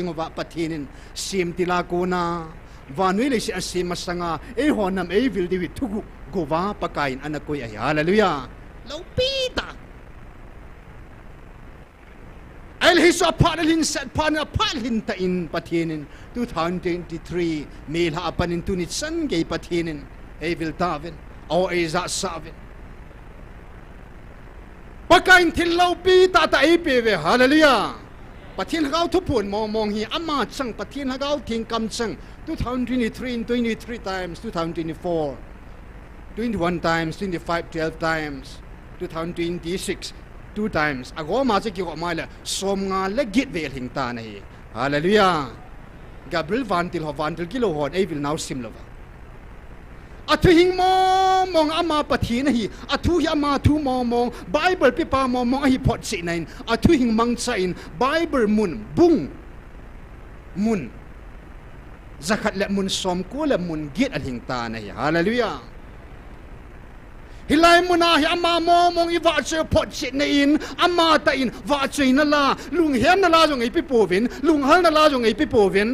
ngova pathinin sim tilakuna vanui le si asim masanga e honam e vil di thugu gova pakain anakoi ai hallelujah lopita el hiso palin set pana palin ta in pathinin 2023 mil ha apanin tunit san ge pathinin e vil taven o e za saven pakain thil lopita ta e pe ve hallelujah pathin hagau thupun mong hi ama chang pathin hagau thing kam chang 2023 23 times 2024 21 times 25 12 times 2026 2 times agoma che ki ko mai la som nga le git vel hing ta nei hallelujah gabriel vantil kilo hon e vil now sim lova athu hing mong ama pathina hi athu hi ama thu mong bible pi pa mong hi phot si nain athu hing mang cha in bible mun bung mun zakat le mun som ko le mun git al hing ta nei hallelujah hilai muna hi ama mong i va che phot si nain ama ta in va che na la lung hian na la jong ei pi povin lung hal na la jong ei pi povin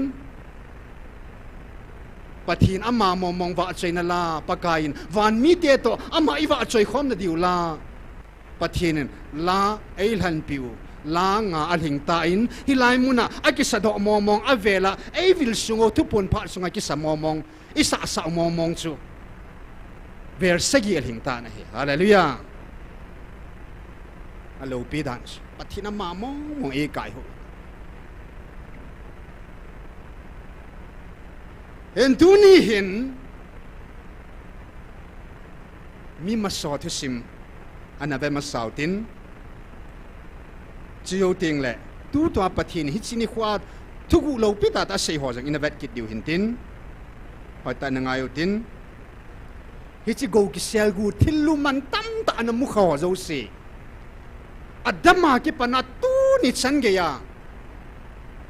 pathin ama mong va choi na la pakain van mi te to ama i va choi khom na diu la pathin la eil han piu la nga alhing ta in hilai muna akisa do mong avela e vil sungo tupun pha sunga ki sa mong isa sa mong chu ver segi alhing ta na hi hallelujah alo pi dan pathin ama mong e kai ho en tuni hin mi maso thu sim anave masautin chiyo ting le tu to pathin hi chini khwa thugu lo pi ta sei ho jang inavet kit diu hin tin pata na ngayo tin hi chi go ki sel gu thillu man tam ta na mu khaw zo se adama ki pana tu ni chan ge ya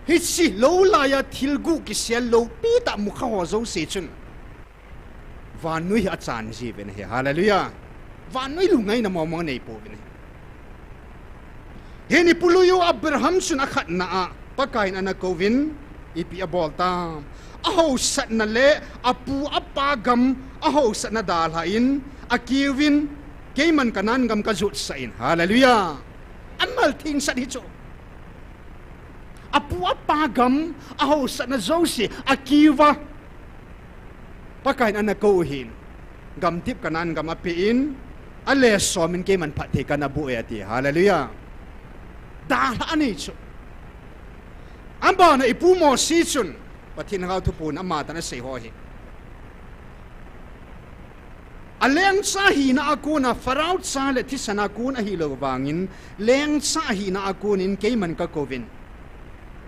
hi si lo la ya thilgu ki sel lo pi ta mu kha ho zo se chun van nui a chan ji ven he hallelujah van nui lu ngai na mo nei po ven he ni puluyu abraham chun a khat na a pakain ana kovin ipi a bol ta a ho sat na le apu apa gam a ho sat na dal ha in a kiwin keiman kanan gam ka zut sa in hallelujah amal thing sat hi cho apu apagam aho sa na zosi akiva pakain ana ko hin gam tip kanan gam apiin ale somin ke man phathe kana bu ati hallelujah da ani chu amba na ipu mo si chun pathin hau thu pun ama ta na sei ho hi aleng sa hi na akuna farau sa le thisana kun a hi lo wangin leng sa hi na akunin ke man ka kovin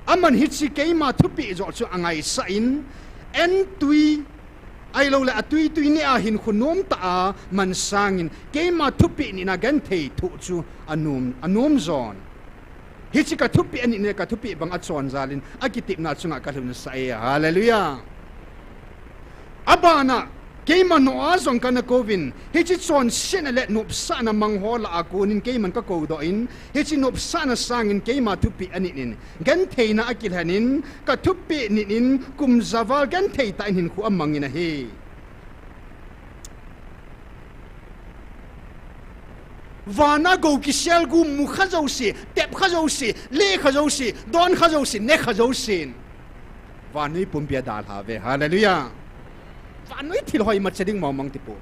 aman hitsi keima thupi zo chu angai sa in en tui ai lo la atui tui ni a hin khunom ta man sangin keima thupi ni na gan thei thu chu anum zon hitsi ka thupi ani ne ka thupi bang achon zalin akitip na chunga ka hlun sa e hallelujah abana keima no azong kana kovin hichi chon sin le nup sana manghola akunin keiman ka ko do in hichi nup sana sangin keima thupi anin gan theina akil hanin ka thupi nin kum zawal gan thei ta hin khu amangina he vana go kisel gu mu khazo si tep khazo si le khazo si don khazo si ne khazo sin vani pumpia dal ha ve hallelujah van noi thil hoi mat chading mong ti po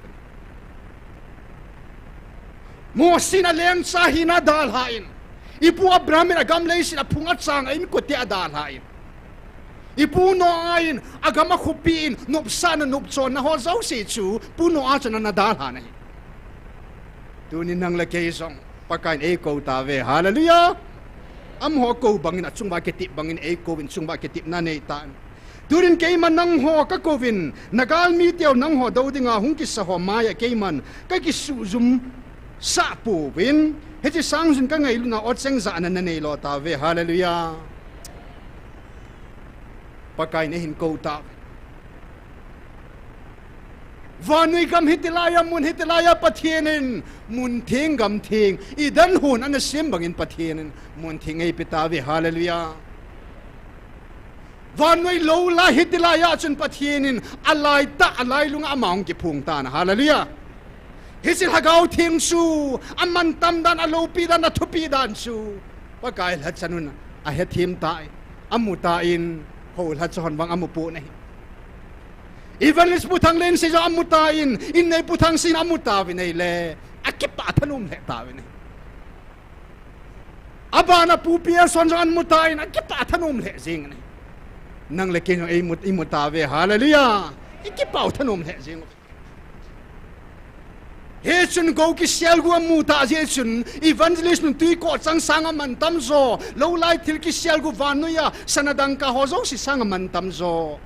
mo sina leng sa hina dal hain ipu abraham agam le sina phunga chang in ko ti adal hain ipu no ain agama khupin nop sana nop chon na ho zau si chu pu no a chana na dal ha nei tunin nang la ke song pakain e ko ta ve hallelujah am ho ko bangin achungba ke ti bangin e ko win chungba ke ti na nei tan turin keiman nang ho ka kovin nagal mi teo nang ho do dinga hung ki sa ho maya keiman ka ki su zum sa pu win he chi sang jun ka ngai lu na ot seng za na nei lo ta ve hallelujah pakai ne hin ko ta vanui gam hitilaya pathienin mun thing gam thing idan hun an sim bangin pathienin mun thing ei pitawi hallelujah van noi lo la hitilaya chun pathienin alai ta alai lunga amaung ki phung ta na hallelujah hisil hagau thing su aman tam dan alopi dan athupi dan su pakai la chanun a he thim tai amuta in hol ha chon wang amupu nei evangelist putang len se jo amuta in nei putang sin amuta vi nei le akipa thanum le ta vi nei abana pupia son jo amuta in akipa thanum le jing nei nang le ken ei mut imuta ve hallelujah akipa thanum le jing he chun go ki sial gu amuta je chun evangelist nun tui ko chang sang man tam zo lo lai thil ki sial gu vanu ya sanadang ka ho zo si sang man tam zo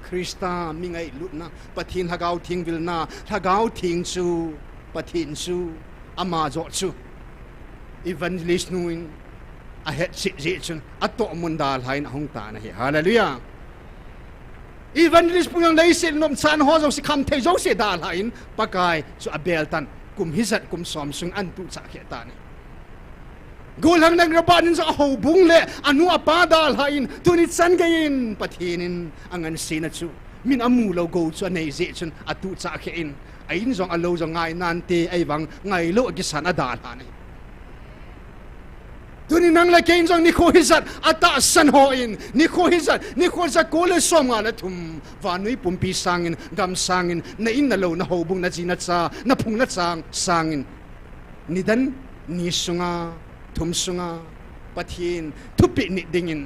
Krista mingai lutna pathin hagau thing vilna hagau thing chu pathin chu ama zo chu evangelist nuin a het si je chun ato mundal hain hong ta na he hallelujah evangelist puyang lei sin nom chan ho zo si kham thei zo se dal hain pakai chu abel tan kum hizat kum som sung an tu cha khe ta ni gol hang nang rabanin sa ho bung le anu apa dal hain tunit san gain pathinin angan sina chu min amu lo go chu nei je chun atu cha khe in ain zong alo zong ngai nan te ai wang ngai lo ki san adal ha ni tuni nang la kein jong nikho hizat ata san ho in nikho hizat nikho za kole som nga la thum vanui pumpi sangin gam sangin na in na lo na ho bung na jina cha na phung na chang sangin nidan ni sunga thum sunga pathin thupi ni dingin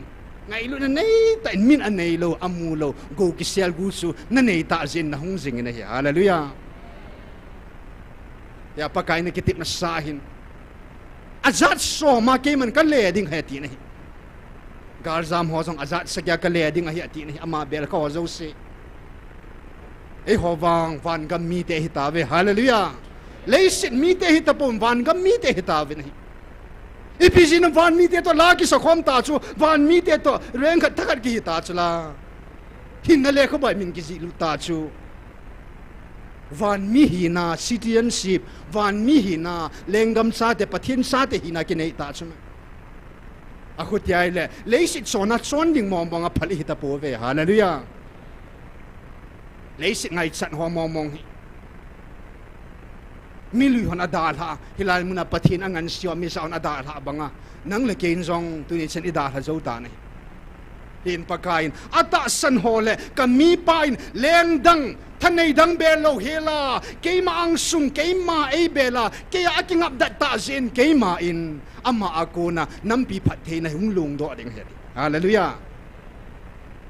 ngai lu na nei ta min an nei lo amu lo go ki sel gu su na nei ta jin na hung jing na hi hallelujah ya pakai ni kitip na sahin azat so ma ke man kan le ding heti nei garzam ho jong azat sakya ka le ding heti nei ama bel ka ho zo se e ho wang van gam mi te hita ve hallelujah leisit mi te hita pom van gam mi te hita ve nei ipizin van mi te to la ki sa khom ta chu van mi te to reng khat thakat ki hita chula hin na le ko bai min ki ji lu ta chu van mi hina citizenship van mi hina lengam sa te pathin sa te hina ki nei ta chuma akut yai le leisit sona chon ding mom bang a phali hita po ve hallelujah leisit ngai chan ho mom mong hi milu hon adal ha hilal muna pathin angan sio mi sa on adal ha banga nang le kein jong tu ni chen idal ha zo ta nei hin pakain ata san hole kami pain leng dang thanei dang belo hela keima ang sung keima ei bela ke aking up dat ta zen keima in ama akona nampi phathe na hunglung do ding he hallelujah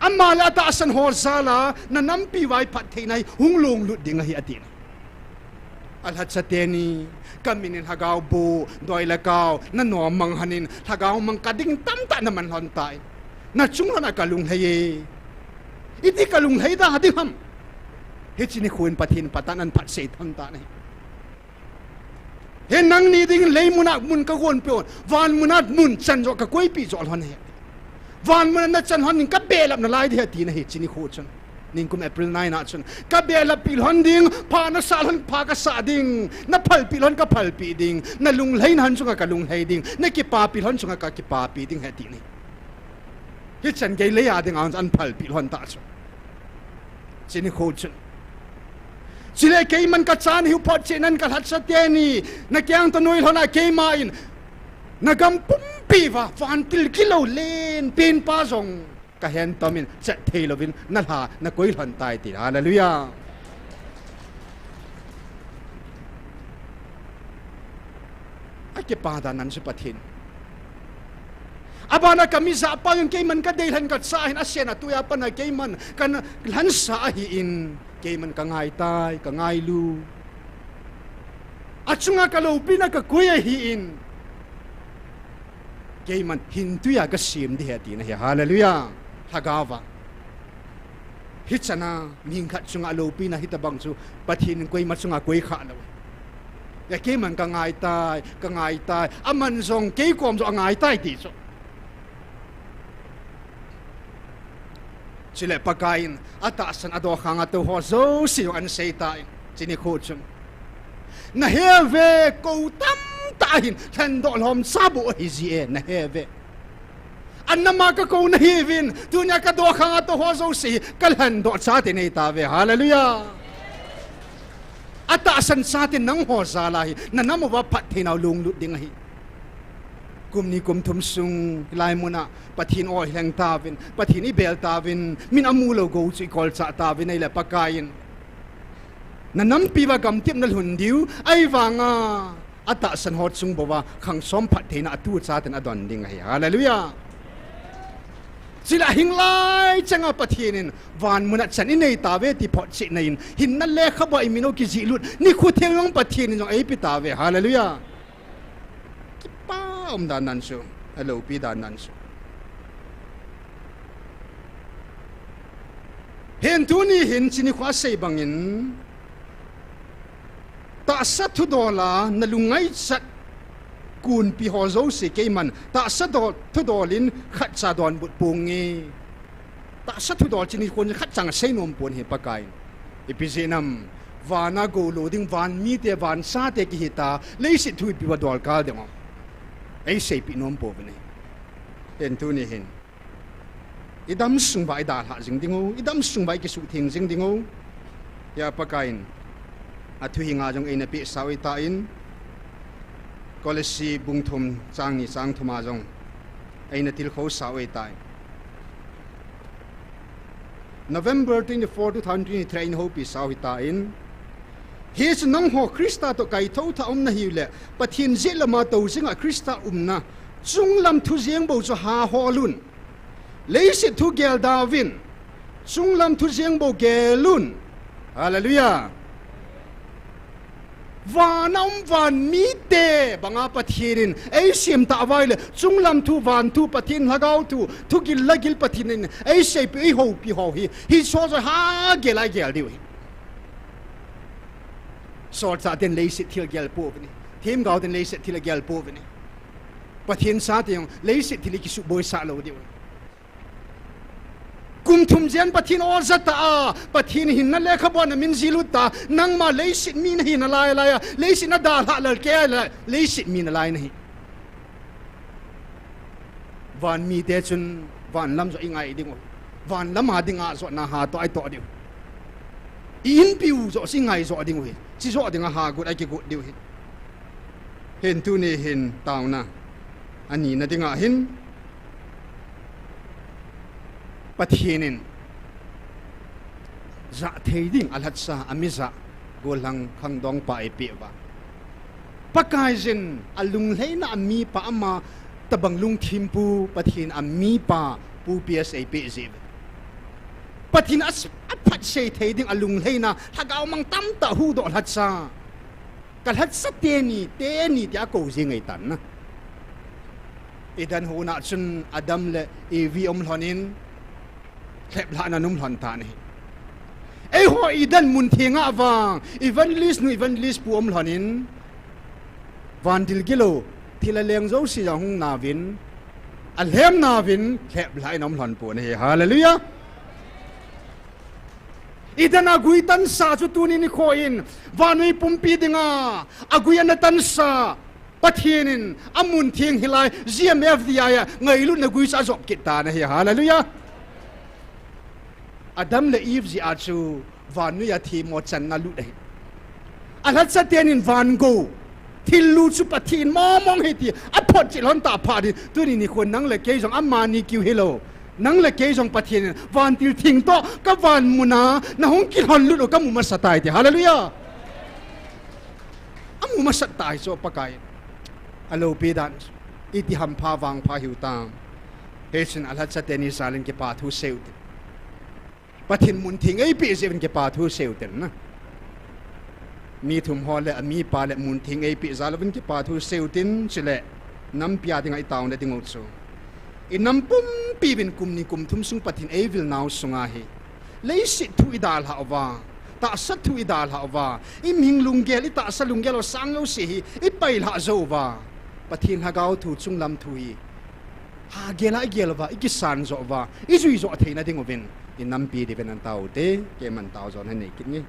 amma la ta san hol sala na nampi wai phathe na hunglung lut ding hi atin alhat sateni kaminin hagaw bu doi lakaw na no mang hanin hagaw mang kading tam ta naman hon tai na chung na kalung haye iti kalung hay da hadi ham hitini khuin pathin patanan phat se thon ta nei he nang ni ding lei munak mun ka gon pion van munat mun chan jo ka koi pi jo hon he van mun na chan hon ning ka belap na lai de ti na he chini khu chun ning kum April 9 na chun ka belap pil hon ding pa na sal hon pa ka sa ding na phal pil hon ka phal pi ding na lung lein han chunga ka lung lei ding na ki pa pil hon chunga ka ki pa pi ding he ti nei hi chan gei le ya ding an phal pil hon ta chu chini khu chun sile kei man ka chan hiu pot chenan ka hat sa te ni na kyang to noi hona kei ma in na gam pum pi wa fan til kilo len pin pa zong ka hen tomin che theilovin na la na koi hon tai ti hallelujah ake pa da nan su pathin abana kami sa pa yung kei man ka deilan ka sa hin asena tuya pa na kei man kan lan sa hi in kei man ka ngai tai ka ngai lu achunga ka lo pina ka kuya hi in kei man hin tuya ka sim di hati na hallelujah hagawa hichana ning khat chunga lo pina hitabang chu pathin koi ma chunga koi kha lo ya kei man ka ngai tai aman zong kei kom zo ngai tai ti so sila pagkain atasan ado khang ato ho zo siyo an say tayo chini khochum na heve ko tam tahin thandol hom sabo hizie na heve an nama ka ko na hi vin tu nya ka do khanga to ho zo si kal han do cha te nei ta ve hallelujah ata san sa te nang ho za la hi na nam wa phat the naw lung lut ding hi kum ni kum thum sung lai muna pathin oi hlang ta vin pathin I bel ta vin min amulo go chi kol cha ta vin nei la pakain na nampi wa gam tip na hun diu ai wanga ata san hot sung bawa khang som phat the na tu cha ten adon ding hi hallelujah sila hinglai changa pathinin van muna chan inei ta ve ti phot chi nein hin na le khaba imino ki ji lut ni khu thelong pathin jong ei pi ta ve hallelujah ki pa dan nan su hello pi dan nan su hen tu ni hin chini khwa sei bangin ta sat thu dola na lungai sat kun pi ho zo se ke man ta sat do thu dolin khat cha don but pungi ta sat thu dol chini kon khat chang sei nom pon he pakai epizenam wana go loading van mi te van sa te ki hita le sit thu pi wa dol ka de mo ei sei pi nom po ne en tu ni hin idam sung bai da ha jing dingo idam sung bai ki su thing jing dingo ya pakain athu hinga jong ina pi sawi ta in kolesi bungthum changi chang thuma jong aina til kho sawi ta November 24 2023 in hopi sawi ta in his nang ho Krista to kai tho tha na hi le pathin zilama to singa Krista na chung lam thu jiang bo cho ha ho lun leisit thu gel davin chung lam thu jiang bo gelun hallelujah van van mi te banga pathirin ei sim ta vai le chung lam thu van thu pathin lagau thu gil lagil pathin ei sei pi ho hi so ha gel ai gel diwi so ta den leisit thil gel po ni thim gau den leisit thil gel po ni pathin sa te leisit thil ki su boy sa lo diwi kum thum jen pathin o zata a pathin hin na lekha bon min ziluta nang ma leisit mi na hin la la leisit na da ha la ke la leisit mi na lai nahi van mi te chun van lam zo ingai ding van lam ha dinga zo na ha to ai to diu in piu zo singai zo ding wi chi zo ding ha gut ai ki gut diu hen tu ne hin tauna ani na dinga hin pathinin za theiding alhatsa amiza golang khangdong pa epewa pakaijin alung leina ami pa ama tabang lung thimpu pathin ami pa pu psap ziv pathin as aphat sei theiding alung leina hagaw mang tam ta hu do alhatsa kalhatsa te ni tia ko jingai tan na idan huna chun adam le evi omlonin khep la na num hlan ta ni ei ho idan mun thinga wang evangelist pu om hlonin van dil gilo thila leng zo si jong na vin alhem na vin khep la nom hlan pu ni hallelujah idan agui tan sa chu tu ni kho in vanui pumpi dinga agui an tan sa pathinin amun thing hilai GMFDI ngai lu na gui sa job kit ta na hallelujah Adam le Eve ji achu van nu ya thi mo chan na lu dai alat sa tenin van go thil lu chu pathin mo mong he ti a phot chi lon ta pha di tu ni khon nang le ke jong amma ni kiu hello nang le ke jong pathin van til thing to ka van muna na hong ki hon lu ka mu ma satai ti hallelujah amu ma satai so pakai alo pedan iti ham pha wang pha hiu tam hesin alat sa teni salin ke pa thu seu pathin mun thing ei pi zeven ke pa thu seu ten na mi thum hol le mi pa le mun thing ei pi zalwen ke pa thu seu tin chile nampi adia ngai tauna ding utsu in nampum pi bin kum ni kum thum sung pathin ei vil naw sunga hi leisit thu idal ha wa ta sat thu idal ha wa im hing lunggel i ta sa lunggel o sang lo si i pail ha zo wa pathin ha gau thu chung lam thu hi ha gela wa i san zo wa i zui zo theina ding ovin in nampi di venan tau te ke man tau zon hanei kin ni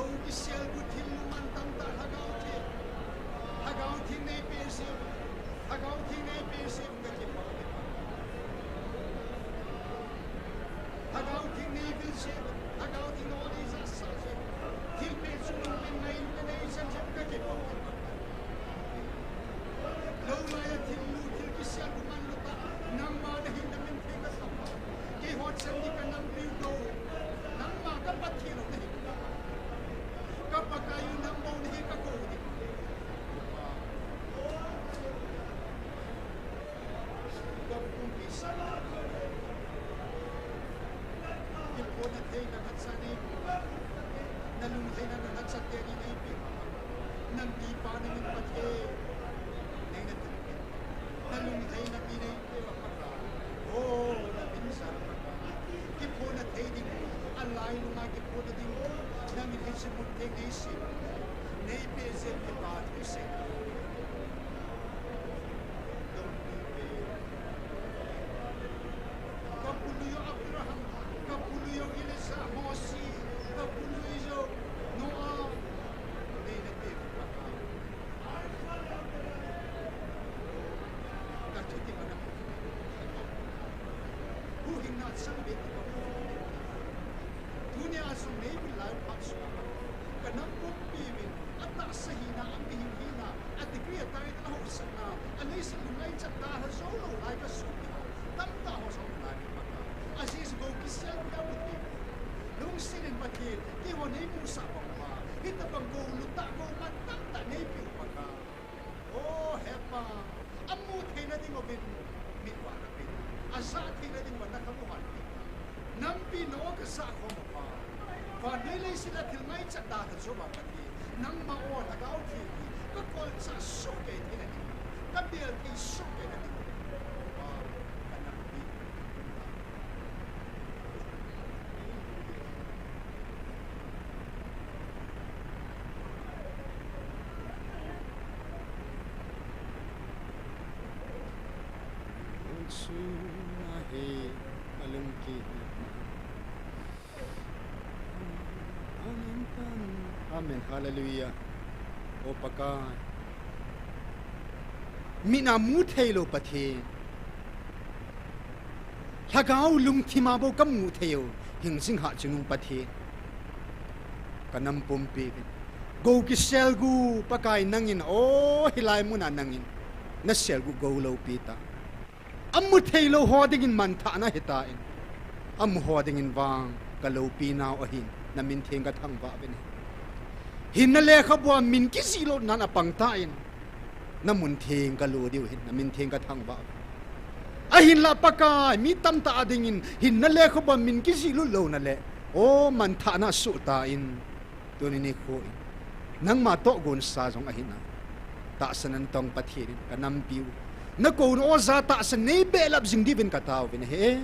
go ki sel ku thil man tam ta hagau thi nei pe se hagau thi nei pe se ka ki pa hagau thi nei bil se hagau thi no ni sa sa se thil pe su no men nei san se ka ki pa lo la ya thil lu thil ki sel ku man lu ta nam ma de hin men the ka sa ki hot san ni ka nam bil do nam ma ka pa thi no nei ka pa ka yu nam mo ni ka ko ni ka pun ki sa ki po na thei na ka sa ni na lung thei na ka sa te ni nei pi nam di pa na min pa the nei na na lung thei na pi nei pe pa pa o na min sa ki po na thei ding alai lu ma ki po na ding na min hin se put te nei si nei pe se ki pa ki se kapuluyo Abraham kapuluyo Elisa Mosi kapuluyo Noah nei na pe pa ka chuti ka na hu hin na sang be ka dunia sum nei bi lai pa su ka nam ko pi bi atta sahina am bi hina at kriya tai ta ho sana alai sa lungai cha ta ha so lo lai ka su tam ta ho so lai pa aziz go ki sel ya buti lung sinin pa ki ho nei mu sa pa pa hita bang go lu ta go man tam ta nei pi pa ka o hepa amu theina ding o bin mi wa na bin asa theina ding wa na ka mu han nampi no ka sa ko pa và nơi lấy xin là thiếu ngay chặt đà thật số bảo vật gì nắng mà ô là gạo thì các con sẽ số kể thế này các điều thì số kể này và nằm đi Amen, hallelujah. O pakai. Mina muthelo pathe. Hagau lung thimabo kam mutheo. Hing sing ha chunung pathe. Kanam pompe. Go ki selgu pakai nangin. O hilai muna nangin. Na selgu go lo pita. Amuthelo hodingin mantha na hitain. Am hodingin wang kalo pinaw ahin. Na minteng ka thang ba bene. Hinna le khabwa min ki silo nan apang tain na mun theng ka lo diu hin na min theng ka thang ba a hin la paka mi tam ta adingin hinna le khabwa min ki silo lo na le o man tha na su ta in to ni kho nang ma to gon sa jong a hinna ta sanan tong pathirin ka nam piu na ko no za ta san nei be lab jing divin ka taw vin he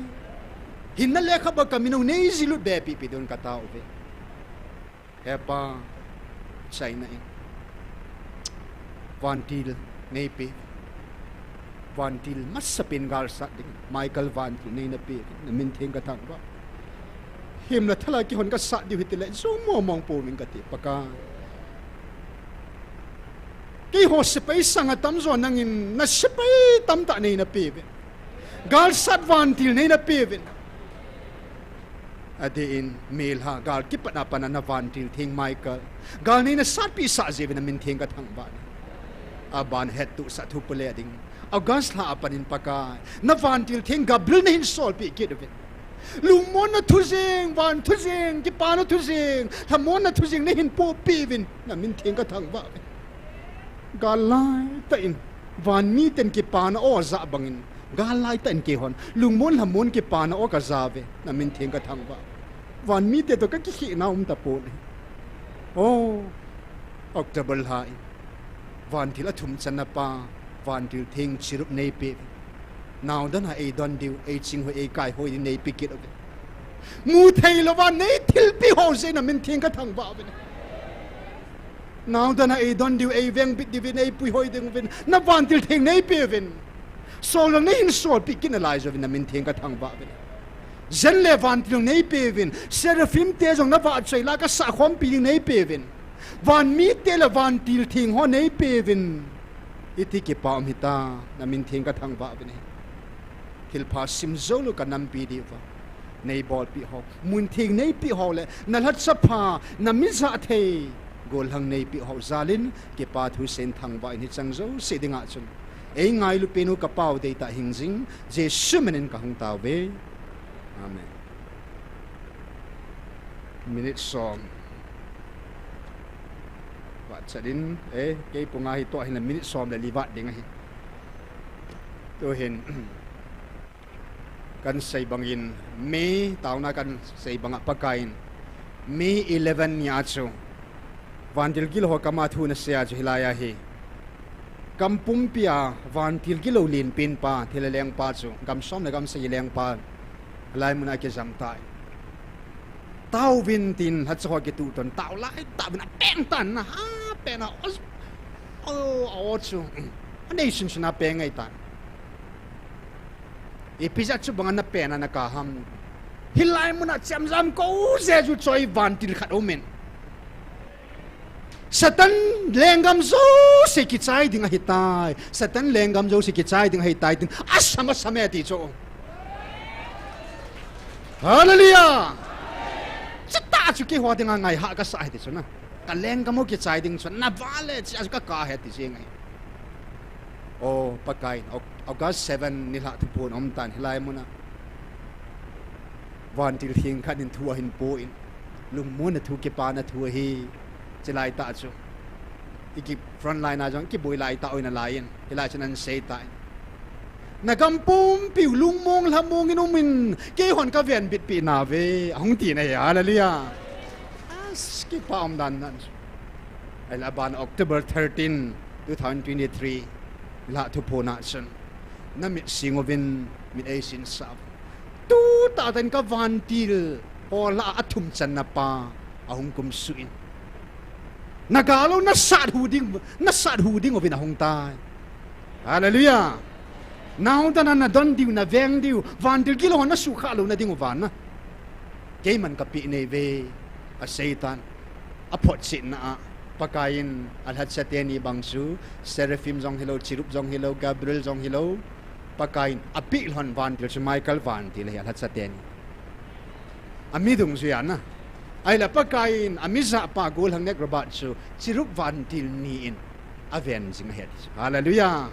hinna le khabwa ka minu nei zilu be pi pi don ka taw ve hepa China in Vantil Nepe Vantil Masapin Garsa Michael Vantil Nepe na mintheng ka thang ba him na thala ki hon ka sa di hitile so mo mong po min kati paka ki ho sipai sanga tam zo nangin na sipai tam ta nei na pe Garsat Vantil nei na pe Adein mail ha gal kipana panana Vantil thing Michael gal ni na sat pi sa je na min theng ka thang ba aban het tu sa thu pule ding agas la apanin paka na Vantil thing gabril na hin sol pi ke de lumon na thuzing van thuzing ki pa na thuzing thamon na thuzing na hin po pi vin na min theng ka thang ba gal lai ta in van mi ten ki pa na o za bangin gal lai ta in ke hon lungmon hamon ki pa na o ka za ve na min theng ka thang ba van mi te to ka ki na ta po ne oh October hai Vantil athum chana pa Vantil thing chirup nei pe now dan ha e don diu e ching ho e kai ho nei pe kit mu thei lo van nei thil pi ho se na min thing ka thang ba ve now dan ha e don diu e veng bit divin e pui hoi ding vin na Vantil thing nei pe vin so lo nei in so pi kin alai zo vin na min thing ka thang ba ve dân lệ van tilong nei pevin seraphim te jong na va chei la ka sa khom pi nei pevin van mi te la van til thing ho nei pevin iti ki pa om hita na min thing ka thang va bini thil pha sim zolo ka nampi di va nei bol pi ho mun thing nei pi ho le na lat sa pha na mi za the gol hang nei pi ho zalin ki pa thu sen thang va ni chang zo se dinga chun ei ngai lu penu ka pau de ta hingjing je sumanin ka hung taw be amen minute song wa chadin ke punga hi to hin minute song le liwat ding hi to hin kan sei bangin me tauna kan sei banga pakain me 11 nya chu vantil gil ho kama thu na sia chu hilaya hi kampum pia vantil gilo lin pin pa thileleng pa chu gam som na gam sei leng pa lai muna ke jam tai tau vin tin hat so ke tu ton tau lai ta bin pen tan na ha pen na o chu nation shna pe ngai tan episode chu bang na pen na ka ham hilai muna cham jam ko je ju choi vantil khat omen Satan lenggam zo si kichai ding hitai Satan lenggam zo si kichai ding hitai din asama sameti cho Hallelujah Chita chu ki ho ding ngai ha ka sai ti chuna ka lenggam mo kichai ding chuna na vale chi as ka he ti sing o pakai August 7 ni la tu pon om tan hilai mo na van til thing khan in thua hin po in lung mo na thu ke pa na thu hi lai ta chu iki front line a jong ki boi lai ta oina lain hilai chanan sei ta na kampum piu lung mong lamong inumin ke hon ka ven bit pi na ve hong ti na ya hallelujah skip pa om dan nan ai la ban October 13 2023 la thu pona chen na mi singovin mi asin sa tu ta den ka van til pola athum chan na pa ahung kum suin Nagalo na sad huding of in a hong tai. Hallelujah. Now dan na don diu na veng diu van til kilo na sukhalo na ding van na. Ke man kapi ne ve a satan a pot sit na pakain alhat sateni bangsu seraphim jong hello chirup jong hello Gabriel jong hello pakain a pil hon van til Michael van til alhat sateni. Amidung suyan na. Ay la pagkain amisa pa gol hang nek robat so sirup van til ni in aven sing het hallelujah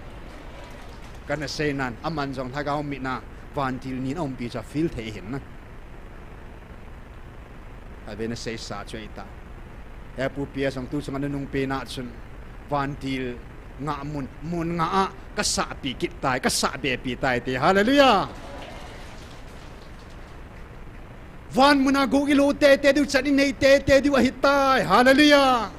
kana senan aman jong thagaw mi na van til ni om pi cha feel the hin na aven se sa choita e pu pia song tu song anung pe na chun van til nga mun nga ka sa pi kit tai ka sa be pi tai te hallelujah Van muna go ilo te diu chani nei te diu ahitai hallelujah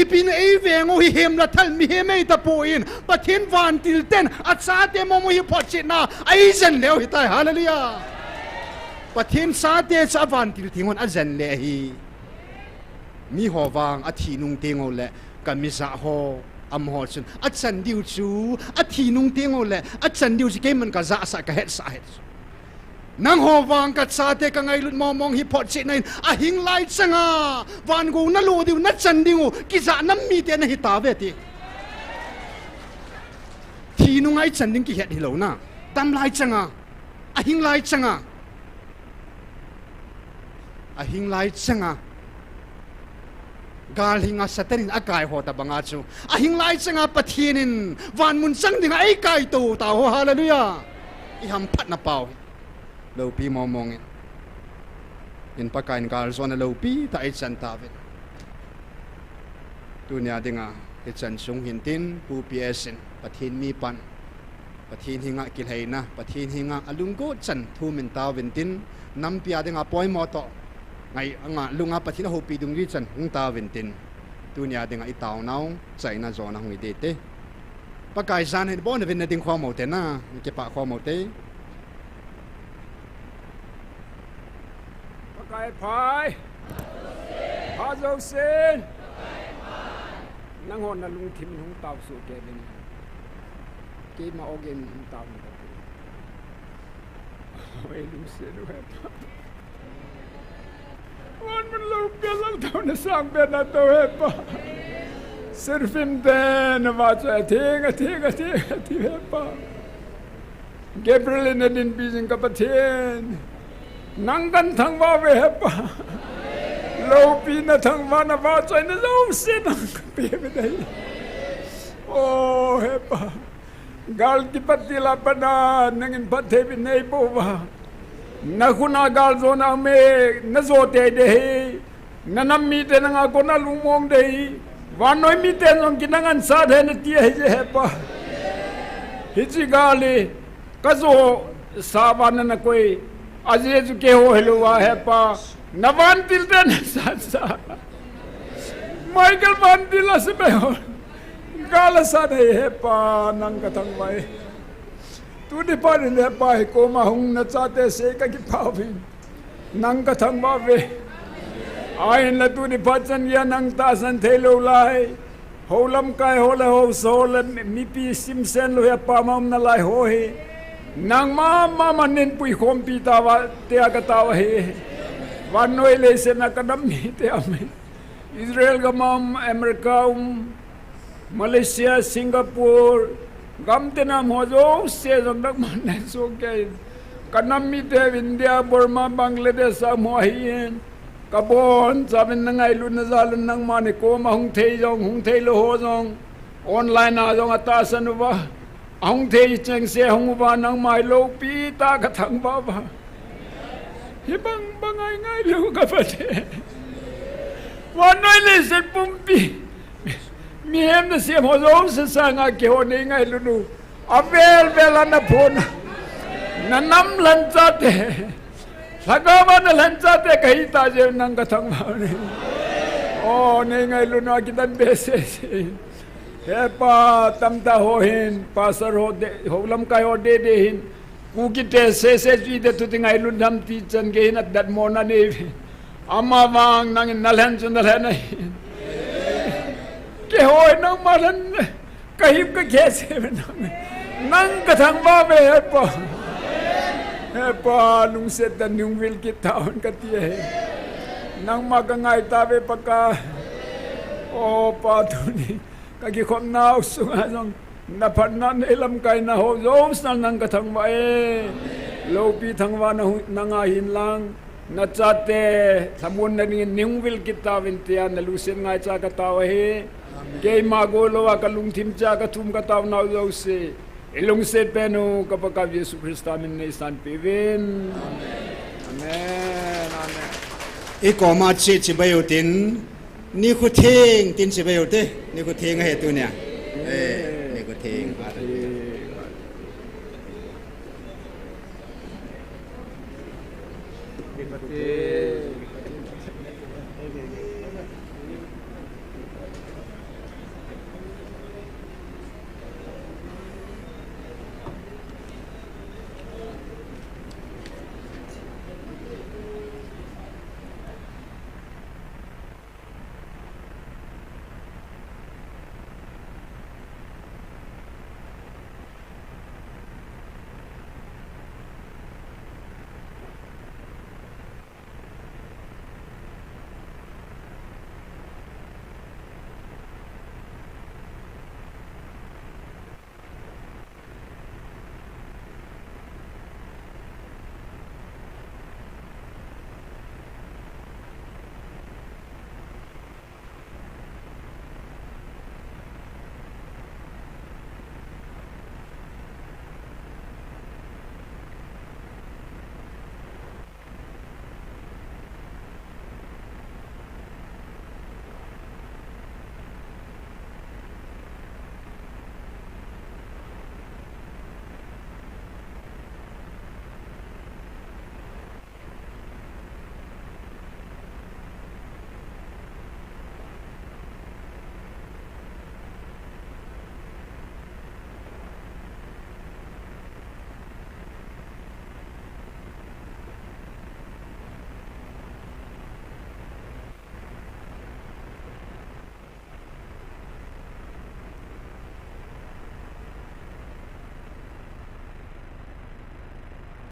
ipin ei vengo hi hem la thal mi hemei ta poin pathin van til ten acha te mo hi phochina ai zen leo hitai hallelujah pathin sa te cha van til thingon a zen le hi mi ho wang a thi nung te ngo le kamisa ho am ho chun a chan diu chu a thi nung te ngo le a chan diu chi ke man ka za sa ka het sa het nang ho wang ka cha te ka ngai lut mong hi phot chi nain a hing lai changa van go na lo diu na chan diu ki za nam mi te na hi ta ve ti thi nu ngai chan ding ki het hi lo na tam lai changa a hing lai changa gal hinga satanin akai ho ta banga chu a hing lai changa pathinin van mun chang ding ai kai to ta ho hallelujah I ham phat na pau lo pi mong in pakain kal zona lo pi ta ai chan ta ve tu nya dinga e chan sung hin tin pu psin pathin mi pan pathin hinga kil heina pathin hinga alungo chan thu min ta ven tin nampi adinga poi mo to ngai anga lunga pathin ho pi dung ri chan hung ta ven tin tu nya dinga I taw nau chai na zona hui de te pakai san he bon ven na ding kho mo te na ke pa kho mo te Pakai pai ha zo sen nang hon na lung thim hung taw su ke ben ke ma ogen hung taw Oi lung se du he pa wan man lo pe lang tau na sang pe na to he pa Sirfim de na va cha thega thi he pa Gabriel na din bising ka pathen nang kan thang va ve he pa lo pi na thang va na va cha na lo se nang pe be dai oh he pa gal ti patila pana nangin pathe bi nei bo va na kuna gal zo na me na zo te de na nam mi te na ko na lumong de wa noi mi te nong kinangan sa de na ti he pa hi chi gali ka zo sa va na koi aje ju ke ho helo wa he pa na van til de na sa Michael van til as be ho gala sa de he pa nang ka thang vai tu di pa ne pa ko ma hung na cha te se ka ki pa vi nang ka thang ba ve ai la tu di pa chan ya nang ta san the lo lai ho lam kai ho la ho so la mi pi sim sen lo ya pa mam na lai ho he nang ma nen pui khom pi ta wa te ka ta wa he wan noi le se na ka dam mi te ame Israel ga mam America Malaysia, Singapore, Gamtena Mozo, says on the man, so okay. Kanami Dev, India, Burma, Bangladesh, Samoan, Gabon, Savinangai, Lunazal, Nang Maniko, Hung Taeyong, Hung Taylor Hozong, online Azong Atasanova, Hung Tay Cheng Se Honguba, Nang Milo, Pita, Katang Baba. Hibang Bangai, look up at it. One night is at Pumpi. Mi hem na siya mo sa sanga ke ho ni ngai lunu avel velana phone na nam lan cha te sagawa na lan cha te kai ta je nang ka thang ma ni o ni ngai lunu kitan bese he pa tam ta ho hin pasar ho de ho lam kai ho de hin ku ki te se ji de tu ngai lun dam ti chan ge hin at dat mo na ni ama wang nang nalan chun nalan ke hoi nang malan kahip ka kese nang kathang ba be he pa nung set da nung wil ki taon ka tie nang magangai ta be paka o pa tu ni ka ki khom na usunga jong na phanan elam kai na ho zom sal nang kathang ba lo pi thang wa na nga hin lang na chate samun na ning wil ki tawin tia na lusen ngai cha ka taw he Kay magolo akalung timcha katum kataw na daw si ilong set peno kapag Yesu Kristo amin na isan pivin. Amen. Amen. Iko ma chi bayo tin ni ko theng tin chi bayo te ni ko theng he tu nya. Ni ko theng.